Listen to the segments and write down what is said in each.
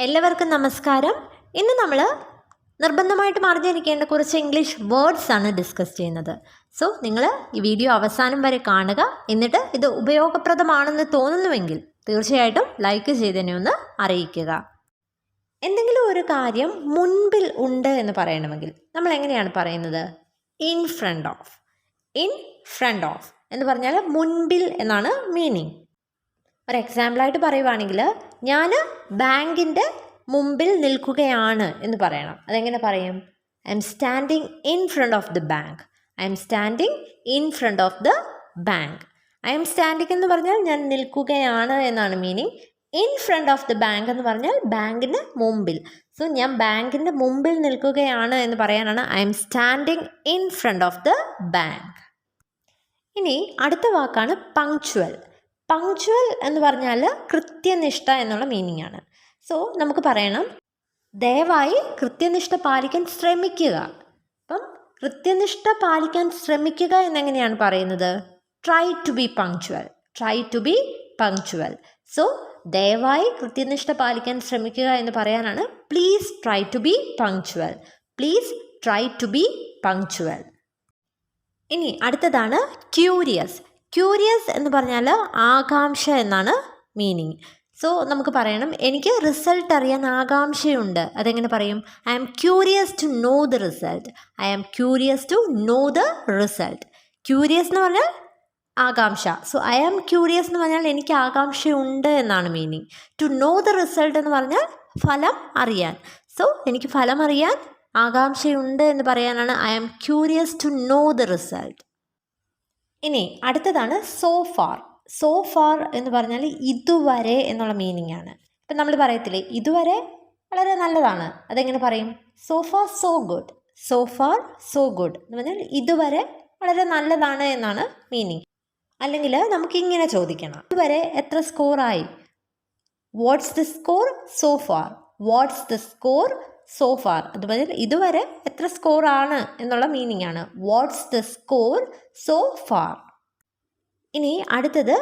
എല്ലാവർക്കും നമസ്കാരം. ഇന്ന് നമ്മൾ നിർബന്ധമായിട്ടും അറിഞ്ഞിരിക്കേണ്ട കുറച്ച് ഇംഗ്ലീഷ് വേർഡ്സ് ആണ് ഡിസ്കസ് ചെയ്യുന്നത്. സോ നിങ്ങൾ ഈ വീഡിയോ അവസാനം വരെ കാണുക. എന്നിട്ട് ഇത് ഉപയോഗപ്രദമാണെന്ന് തോന്നുന്നുവെങ്കിൽ തീർച്ചയായിട്ടും ലൈക്ക് ചെയ്തതിനെ ഒന്ന് അറിയിക്കുക. എന്തെങ്കിലും ഒരു കാര്യം മുൻപിൽ ഉണ്ട് എന്ന് പറയണമെങ്കിൽ നമ്മൾ എങ്ങനെയാണ് പറയുന്നത്? In front of. In front of എന്ന് പറഞ്ഞാൽ മുൻപിൽ എന്നാണ് മീനിങ്. ഒരു എക്സാമ്പിളായിട്ട് പറയുവാണെങ്കിൽ ഞാൻ ബാങ്കിൻ്റെ മുമ്പിൽ നിൽക്കുകയാണ് എന്ന് പറയണം. അതെങ്ങനെ പറയും? I am standing in front of the bank. I am standing in front of the bank. I am standing എന്ന് പറഞ്ഞാൽ ഞാൻ നിൽക്കുകയാണ് എന്നാണ് meaning. In front of the bank എന്ന് പറഞ്ഞാൽ ബാങ്കിന് മുമ്പിൽ. സോ ഞാൻ ബാങ്കിൻ്റെ മുമ്പിൽ നിൽക്കുകയാണ് എന്ന് പറയാനാണ് I am standing in front of the bank. ഇനി അടുത്ത വാക്കാണ് പങ്ക്ച്വൽ. പങ്ക്ച്വൽ എന്ന് പറഞ്ഞാൽ കൃത്യനിഷ്ഠ എന്നുള്ള മീനിങ് ആണ്. സോ നമുക്ക് പറയണം, ദയവായി കൃത്യനിഷ്ഠ പാലിക്കാൻ ശ്രമിക്കുക. അപ്പം കൃത്യനിഷ്ഠ പാലിക്കാൻ ശ്രമിക്കുക എന്നെങ്ങനെയാണ് പറയുന്നത്? Try to be punctual. Try to be punctual. So ദയവായി കൃത്യനിഷ്ഠ പാലിക്കാൻ ശ്രമിക്കുക എന്ന് പറയാനാണ് please try to be punctual. Please try to be punctual. ഇനി അടുത്തതാണ് ക്യൂരിയസ്. ക്യൂരിയസ് എന്ന് പറഞ്ഞാൽ ആകാംക്ഷ എന്നാണ് മീനിങ്. സോ നമുക്ക് പറയണം, എനിക്ക് റിസൾട്ട് അറിയാൻ ആകാംക്ഷയുണ്ട്. അതെങ്ങനെ പറയും? I am curious to know the result. I am curious to know the result. Curious എന്ന് പറഞ്ഞാൽ ആകാംക്ഷ. സോ ഐ ആം ക്യൂരിയസ് എന്ന് പറഞ്ഞാൽ എനിക്ക് ആകാംക്ഷയുണ്ട് എന്നാണ് meaning. To know the result എന്ന് പറഞ്ഞാൽ ഫലം അറിയാൻ. സോ എനിക്ക് ഫലം അറിയാൻ ആകാംക്ഷയുണ്ട് എന്ന് പറയാനാണ് I am curious to know the result. ഇനി അടുത്തതാണ് സോ ഫാർ. സോ ഫാർ എന്ന് പറഞ്ഞാൽ ഇതുവരെ എന്നുള്ള മീനിങ് ആണ്. ഇപ്പം നമ്മൾ പറയത്തില്ലേ, ഇതുവരെ വളരെ നല്ലതാണ്. അതെങ്ങനെ പറയും? So far so good. So far so good എന്ന് പറഞ്ഞാൽ ഇതുവരെ വളരെ നല്ലതാണ് എന്നാണ് മീനിങ്. അല്ലെങ്കിൽ നമുക്കിങ്ങനെ ചോദിക്കണം, ഇതുവരെ എത്ര സ്കോറായി? What's the score so far. What's the score so far. അതുപോലെ ഇതുവരെ എത്ര സ്കോറാണ് എന്നുള്ള മീനിങ് ആണ്. What's the score so far. ഇനി അടുത്തത്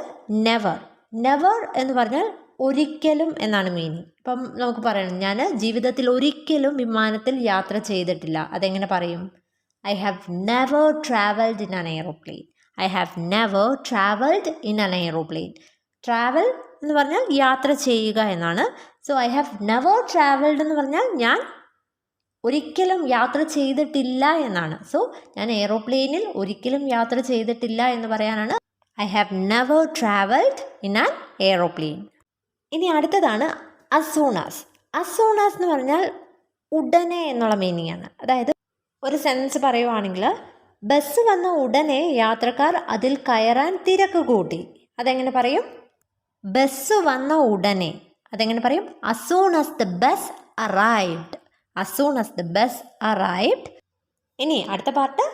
നെവർ. നെവർ എന്ന് പറഞ്ഞാൽ ഒരിക്കലും എന്നാണ് മീനിങ്. ഇപ്പം നമുക്ക് പറയണം, ഞാൻ ജീവിതത്തിൽ ഒരിക്കലും വിമാനത്തിൽ യാത്ര ചെയ്തിട്ടില്ല. അതെങ്ങനെ പറയും? I have never travelled in an aeroplane. I have never travelled in an aeroplane. Travel എന്ന് പറഞ്ഞാൽ യാത്ര ചെയ്യുക എന്നാണ്. So I have never travelled എന്ന് പറഞ്ഞാൽ ഞാൻ ഒരിക്കലും യാത്ര ചെയ്തിട്ടില്ല എന്നാണ്. സോ ഞാൻ എയ്റോപ്ലെയിനിൽ ഒരിക്കലും യാത്ര ചെയ്തിട്ടില്ല എന്ന് പറയാനാണ് I have never travelled in an aeroplane. ഇനി അടുത്തതാണ് അസൂണാസ്. അസൂണാസ് എന്ന് പറഞ്ഞാൽ ഉടനെ എന്നുള്ള മീനിങ് ആണ്. അതായത് ഒരു സെൻറ്റൻസ് പറയുവാണെങ്കിൽ, ബസ് വന്ന ഉടനെ യാത്രക്കാർ അതിൽ കയറാൻ തിരക്ക് കൂട്ടി. അതെങ്ങനെ പറയും? ബസ് വന്ന ഉടനെ. അതെങ്ങനെ പറയും? as soon as the bus arrived. as soon as the bus arrived. ഇനി അടുത്ത പാർട്ട്,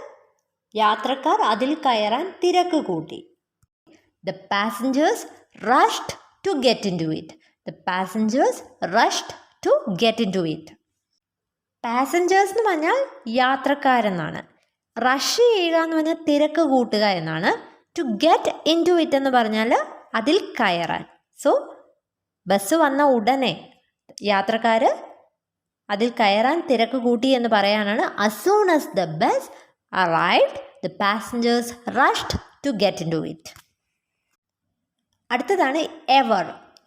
യാത്രക്കാർ അതിൽ കയറാൻ തിരക്ക് കൂട്ടി. The passengers rushed to get into it. The passengers rushed to get into it. Passengers എന്ന് പറഞ്ഞാൽ യാത്രക്കാരെന്നാണ്. റഷ് ചെയ്യുക എന്ന് പറഞ്ഞാൽ തിരക്ക് കൂട്ടുക എന്നാണ്. To get into it എന്ന് പറഞ്ഞാൽ അതിൽ കയറാൻ. സോ ബസ് വന്ന ഉടനെ യാത്രക്കാർ അതിൽ കയറാൻ തിരക്ക് കൂട്ടി എന്ന് പറയാനാണ് as soon as the bus arrived, the passengers rushed to get into it. അടുത്തതാണ് എവർ.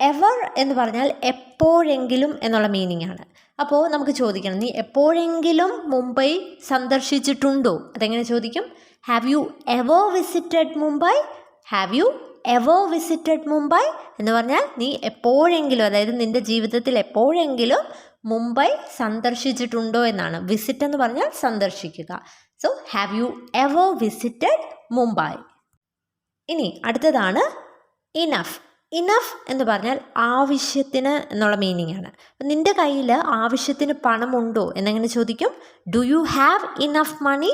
എവർ എന്ന് പറഞ്ഞാൽ എപ്പോഴെങ്കിലും എന്നുള്ള മീനിങ് ആണ്. അപ്പോൾ നമുക്ക് ചോദിക്കണം, നീ എപ്പോഴെങ്കിലും മുംബൈ സന്ദർശിച്ചിട്ടുണ്ടോ? അതെങ്ങനെ ചോദിക്കും? Have you ever visited Mumbai? Have you ever visited Mumbai എന്ന് പറഞ്ഞാൽ നീ എപ്പോഴെങ്കിലും, അതായത് നിൻ്റെ ജീവിതത്തിൽ എപ്പോഴെങ്കിലും മുംബൈ സന്ദർശിച്ചിട്ടുണ്ടോ എന്നാണ്. വിസിറ്റ് എന്ന് പറഞ്ഞാൽ സന്ദർശിക്കുക. So have you ever visited Mumbai. ഇനി അടുത്തതാണ് ഇനഫ്. ഇനഫ് എന്ന് പറഞ്ഞാൽ ആവശ്യത്തിന് എന്നുള്ള മീനിങ് ആണ്. നിൻ്റെ കയ്യിൽ ആവശ്യത്തിന് പണമുണ്ടോ എന്നെങ്ങനെ ചോദിക്കും? Do you have enough money?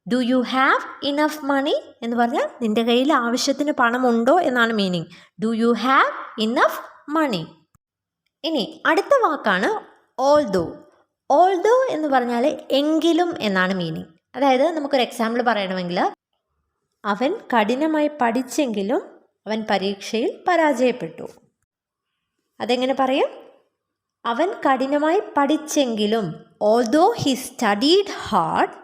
Do you have enough money എന്ന് പറഞ്ഞാൽ നിൻ്റെ കയ്യിൽ ആവശ്യത്തിന് പണമുണ്ടോ എന്നാണ് meaning. Do you have enough money. ഇനി അടുത്ത വാക്കാണ് ഓൾദോ. ഓൾദോ എന്ന് പറഞ്ഞാൽ എങ്കിലും എന്നാണ് മീനിങ്. അതായത് നമുക്കൊരു എക്സാമ്പിൾ പറയണമെങ്കിൽ, അവൻ കഠിനമായി പഠിച്ചെങ്കിലും അവൻ പരീക്ഷയിൽ പരാജയപ്പെട്ടു. അതെങ്ങനെ പറയും? അവൻ കഠിനമായി പഠിച്ചെങ്കിലും although he studied hard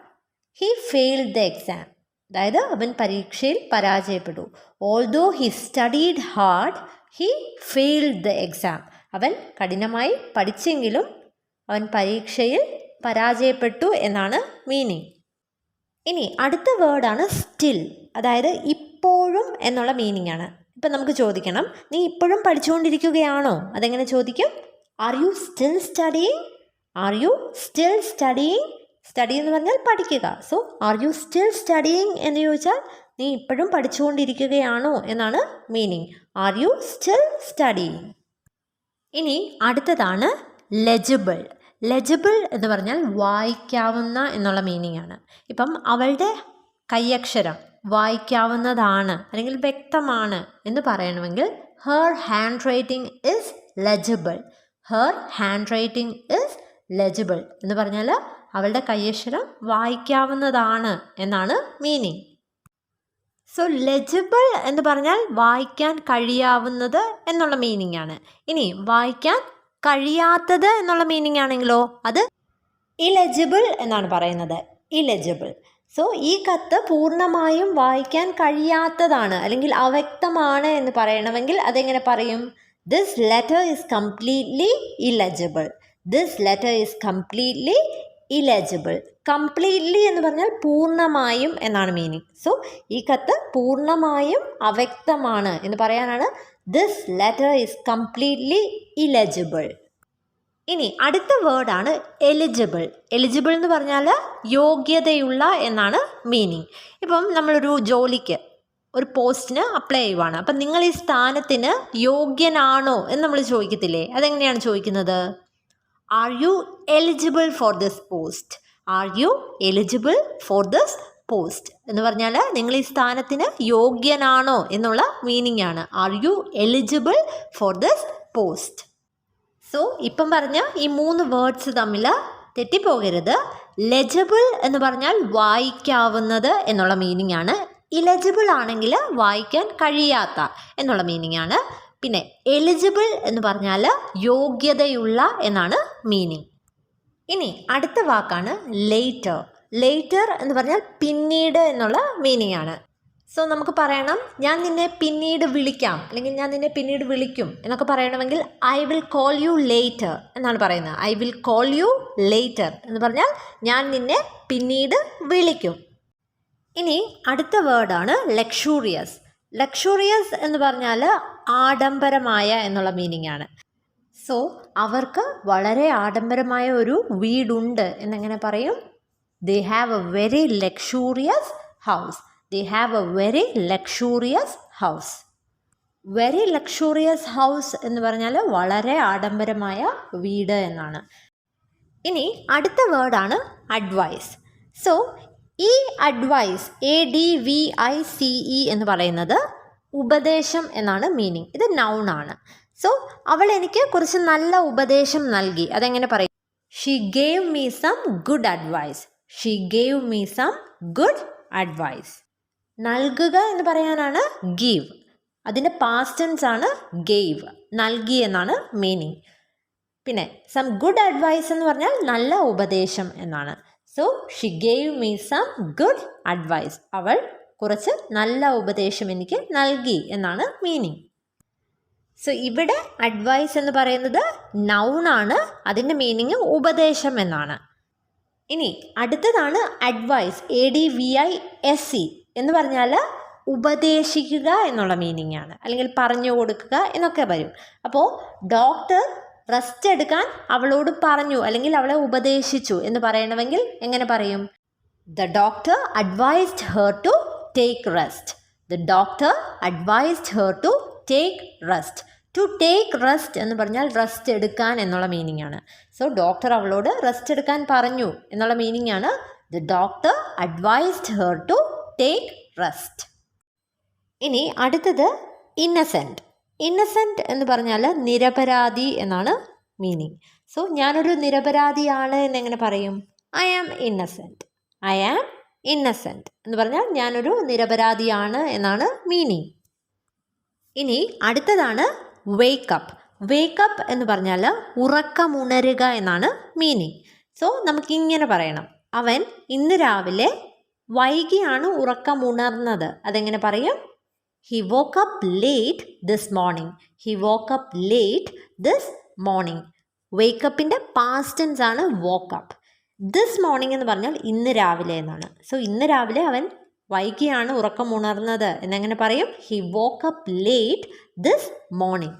he failed the exam. അതായത് അവൻ പരീക്ഷയിൽ പരാജയപ്പെട്ടു. Although he studied hard he failed the exam. അവൻ കഠിനമായി പഠിച്ചെങ്കിലും അവൻ പരീക്ഷയിൽ പരാജയപ്പെട്ടു എന്നാണ് മീനിങ്. ഇനി അടുത്ത വേർഡാണ് സ്റ്റിൽ. അതായത് ഇപ്പോഴും എന്നുള്ള മീനിങ് ആണ്. ഇപ്പം നമുക്ക് ചോദിക്കണം, നീ ഇപ്പോഴും പഠിച്ചുകൊണ്ടിരിക്കുകയാണോ? അതെങ്ങനെ ചോദിക്കും? Are you still studying? Are you still studying? Study എന്ന് പറഞ്ഞാൽ പഠിക്കുക. So are you still studying എന്ന് ചോദിച്ചാൽ നീ ഇപ്പോഴും പഠിച്ചുകൊണ്ടിരിക്കുകയാണോ എന്നാണ് meaning. Are you still studying? ഇനി അടുത്തതാണ് ലെജിബിൾ. ലെജിബിൾ എന്ന് പറഞ്ഞാൽ വായിക്കാവുന്ന എന്നുള്ള മീനിങ് ആണ്. ഇപ്പം അവളുടെ കൈയക്ഷരം വായിക്കാവുന്നതാണ് അല്ലെങ്കിൽ വ്യക്തമാണ് എന്ന് പറയണമെങ്കിൽ her hand writing is legible. Her hand writing is legible എന്ന് പറഞ്ഞാൽ അവളുടെ കൈയക്ഷരം വായിക്കാവുന്നതാണ് എന്നാണ് മീനിങ്. സോ ലെജിബിൾ എന്ന് പറഞ്ഞാൽ വായിക്കാൻ കഴിയാവുന്നത് എന്നുള്ള മീനിങ് ആണ്. ഇനി വായിക്കാൻ കഴിയാത്തത് എന്നുള്ള മീനിങ് ആണെങ്കിലോ അത് ഇലെജിബിൾ എന്നാണ് പറയുന്നത്. ഇലെജിബിൾ. സോ ഈ കത്ത് പൂർണ്ണമായും വായിക്കാൻ കഴിയാത്തതാണ് അല്ലെങ്കിൽ അവ്യക്തമാണ് എന്ന് പറയണമെങ്കിൽ അതെങ്ങനെ പറയും? This letter is completely illegible. This letter is completely illegible. Completely എന്ന് പറഞ്ഞാൽ പൂർണ്ണമായും എന്നാണ് മീനിങ്. സോ ഈ കത്ത് പൂർണ്ണമായും അവ്യക്തമാണ് എന്ന് പറയാനാണ് ദിസ് ലെറ്റർ ഈസ് കംപ്ലീറ്റ്ലി ഇലെജിബിൾ. ഇനി അടുത്ത വേർഡാണ് എലിജിബിൾ. എലിജിബിൾ എന്ന് പറഞ്ഞാൽ യോഗ്യതയുള്ള എന്നാണ് മീനിങ്. ഇപ്പം നമ്മളൊരു ജോലിക്ക് ഒരു പോസ്റ്റിന് അപ്ലൈ ചെയ്യുവാണ്. അപ്പം നിങ്ങൾ ഈ സ്ഥാനത്തിന് യോഗ്യനാണോ എന്ന് നമ്മൾ ചോദിക്കത്തില്ലേ? അതെങ്ങനെയാണ് ചോദിക്കുന്നത്? Are you eligible for this post? Are you eligible for this post എന്ന് പറഞ്ഞാൽ നിങ്ങൾ ഈ സ്ഥാനത്തിന് യോഗ്യനാണോ എന്നുള്ള മീനിങ് ആണ്. Are you eligible for this post? So ഇപ്പം പറഞ്ഞ ഈ 3 വേർഡ്സ് തമ്മിൽ തെറ്റിപ്പോകരുത്. ലെജിബിൾ എന്ന് പറഞ്ഞാൽ വായിക്കാവുന്നത് എന്നുള്ള മീനിങ് ആണ്. ഇലെജിബിൾ ആണെങ്കിൽ വായിക്കാൻ കഴിയാത്ത എന്നുള്ള മീനിങ് ആണ്. പിന്നെ എലിജിബിൾ എന്ന് പറഞ്ഞാൽ യോഗ്യതയുള്ള എന്നാണ് മീനിങ്. ഇനി അടുത്ത വാക്കാണ് ലേറ്റർ. ലേറ്റർ എന്ന് പറഞ്ഞാൽ പിന്നീട് എന്നുള്ള മീനിങ് ആണ്. സോ നമുക്ക് പറയണം, ഞാൻ നിന്നെ പിന്നീട് വിളിക്കാം അല്ലെങ്കിൽ ഞാൻ നിന്നെ പിന്നീട് വിളിക്കും എന്നൊക്കെ പറയണമെങ്കിൽ I will call you later എന്നാണ് പറയുന്നത്. I will call you later എന്ന് പറഞ്ഞാൽ ഞാൻ നിന്നെ പിന്നീട് വിളിക്കും. ഇനി അടുത്ത വേർഡാണ് ലക്ഷൂറിയസ്. ലക്ഷൂറിയസ് എന്ന് പറഞ്ഞാൽ ആഡംബരമായ എന്നുള്ള മീനിങ് ആണ്. സോ അവർക്ക് വളരെ ആഡംബരമായ ഒരു വീടുണ്ട് എന്നെങ്ങനെ പറയും? They have A very luxurious house. They have a very luxurious house. Very luxurious house എന്ന് പറഞ്ഞാൽ വളരെ ആഡംബരമായ വീട് എന്നാണ്. ഇനി അടുത്ത വേർഡാണ് അഡ്വൈസ്. സോ ഈ അഡ്വൈസ് ADVICE എന്ന് പറയുന്നത് ഉപദേശം എന്നാണ് മീനിങ്. ഇത് നൗൺ ആണ്. സോ അവൾ എനിക്ക് കുറച്ച് നല്ല ഉപദേശം നൽകി. അതെങ്ങനെ പറയും? She gave me some good advice. She gave me some good advice. നൽകുക എന്ന് പറയാനാണ് ഗീവ്. അതിൻ്റെ പാസ്റ്റ് ടെൻസ് ആണ് ഗേവ്. നൽകി എന്നാണ് മീനിങ്. പിന്നെ സം ഗുഡ് അഡ്വൈസ് എന്ന് പറഞ്ഞാൽ നല്ല ഉപദേശം എന്നാണ്. So she gave me some good advice. അവൾ കുറച്ച് നല്ല ഉപദേശം എനിക്ക് നൽകി എന്നാണ് മീനിങ്. സോ ഇവിടെ അഡ്വൈസ് എന്ന് പറയുന്നത് നൗൺ ആണ്. അതിൻ്റെ മീനിങ് ഉപദേശം എന്നാണ്. ഇനി അടുത്തതാണ് അഡ്വൈസ് ADVISE എന്ന് പറഞ്ഞാൽ ഉപദേശിക്കുക എന്നുള്ള മീനിങ് ആണ്, അല്ലെങ്കിൽ പറഞ്ഞു കൊടുക്കുക എന്നൊക്കെ വരും. അപ്പോൾ ഡോക്ടർ റെസ്റ്റ് എടുക്കാൻ അവളോട് പറഞ്ഞു അല്ലെങ്കിൽ അവളെ ഉപദേശിച്ചു എന്ന് പറയണമെങ്കിൽ എങ്ങനെ പറയും? The doctor advised her to take rest. The doctor advised her to take rest. To take rest എന്ന് പറഞ്ഞാൽ റെസ്റ്റ് എടുക്കാൻ എന്നുള്ള മീനിങ് ആണ്. സോ ഡോക്ടർ അവളോട് റെസ്റ്റ് എടുക്കാൻ പറഞ്ഞു എന്നുള്ള മീനിങ് ആണ് the doctor advised her to take rest. ഇനി അടുത്തത് ഇന്നസെൻറ്റ്. ഇന്നസെൻറ്റ് എന്ന് പറഞ്ഞാൽ നിരപരാധി എന്നാണ് മീനിങ്. സോ ഞാനൊരു നിരപരാധിയാണ് എന്നെങ്ങനെ പറയും? I am innocent. I am innocent എന്ന് പറഞ്ഞാൽ ഞാനൊരു നിരപരാധിയാണ് എന്നാണ് മീനിങ്. ഇനി അടുത്തതാണ് വേക്കപ്പ്. വേക്കപ്പ് എന്ന് പറഞ്ഞാൽ ഉറക്കമുണരുക എന്നാണ് മീനിങ്. സോ നമുക്കിങ്ങനെ പറയണം, അവൻ ഇന്ന് രാവിലെ വൈകിയാണ് ഉറക്കമുണർന്നത്. അതെങ്ങനെ പറയും? He woke up late this morning. He woke up late this morning. വേക്കപ്പിൻ്റെ പാസ്റ്റ് ടെൻസ് ആണ് വോക്കപ്പ്. ദിസ് മോർണിംഗ് എന്ന് പറഞ്ഞാൽ ഇന്ന് രാവിലെ എന്നാണ്. സോ ഇന്ന് രാവിലെ അവൻ വൈകിയാണ് ഉറക്കമുണർന്നത് എന്നെങ്ങനെ പറയും? He woke up late this morning.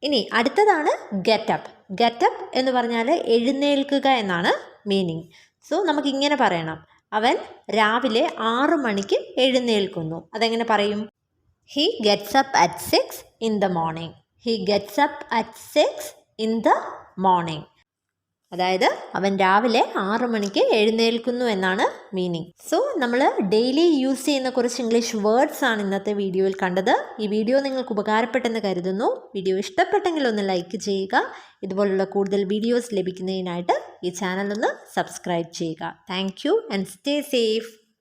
ഇനി അടുത്തതാണ് ഗെറ്റപ്പ്. ഗെറ്റപ്പ് എന്ന് പറഞ്ഞാൽ എഴുന്നേൽക്കുക എന്നാണ് മീനിങ്. സോ നമുക്കിങ്ങനെ പറയണം, അവൻ രാവിലെ 6 മണിക്ക് എഴുന്നേൽക്കുന്നു. അതെങ്ങനെ പറയും? He gets up at 6 in the morning. He gets up at 6 in the morning. അതായത് അവൻ രാവിലെ 6 മണിക്ക് എഴുന്നേൽക്കുന്നു എന്നാണ് മീനിങ്. സോ നമ്മൾ ഡെയിലി യൂസ് ചെയ്യുന്ന കുറച്ച് ഇംഗ്ലീഷ് വേർഡ്സ് ആണ് ഇന്നത്തെ വീഡിയോയിൽ കണ്ടത്. ഈ വീഡിയോ നിങ്ങൾക്ക് ഉപകാരപ്പെട്ടെന്ന് കരുതുന്നു. വീഡിയോ ഇഷ്ടപ്പെട്ടെങ്കിൽ ഒന്ന് ലൈക്ക് ചെയ്യുക. ഇതുപോലുള്ള കൂടുതൽ വീഡിയോസ് ലഭിക്കുന്നതിനായിട്ട് ഈ ചാനൽ ഒന്ന് സബ്സ്ക്രൈബ് ചെയ്യുക. Thank you and stay safe.